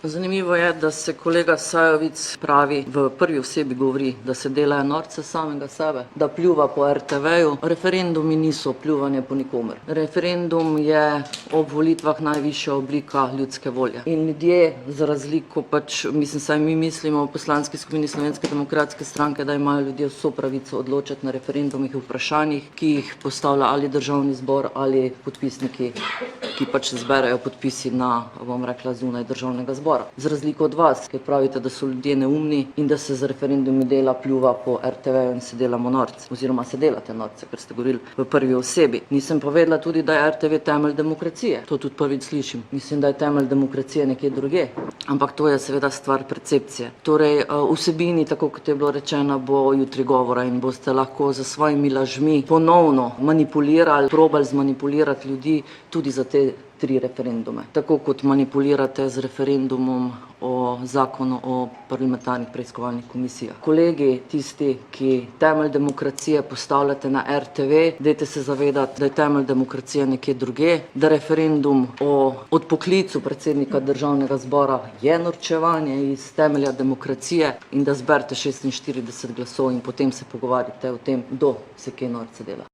Zanimivo je, da se kolega Sajovic pravi, v prvi osebi govori, da se delajo norce samega sebe, da pljuva po RTV-ju. Referendumi niso pljuvanje po nikomer. Referendum je ob volitvah najvišja oblika ljudske volje. In ljudje, za razliko saj mi mislimo v Poslanski skupini Slovenske demokratske stranke, da imajo ljudje vso pravico odločati na referendumih v vprašanjih, ki jih postavlja ali Državni zbor ali podpisniki, ki zberajo podpisi na, zunaj Državnega zbora. Z razliko od vas, ki pravite, da so ljudje neumni in da se z referendumi dela pljuva po RTV-ju in se delamo norce, oziroma se delate norce, ker ste govorili v prvi osebi. Nisem povedala tudi, da je RTV temelj demokracije. To tudi prvič slišim. Mislim, da je temelj demokracije nekje drugje. Ampak to je seveda stvar percepcije. Torej, vsebini, tako kot je bilo rečeno, bo jutri govora in boste lahko za svojimi lažmi ponovno manipulirali, probali zmanipulirati ljudi tudi za te 3 referendume. Tako kot manipulirate z referendumom o zakonu o parlamentarnih preiskovalnih komisijah. Kolegi, tisti, ki temelj demokracije postavljate na RTV, dajte se zavedati, da je temelj demokracije nekje drugje, da referendum o odpoklicu predsednika Državnega zbora je norčevanje iz temelja demokracije in da zberete 46 glasov in potem se pogovarjate o tem, kdo se kje norce dela.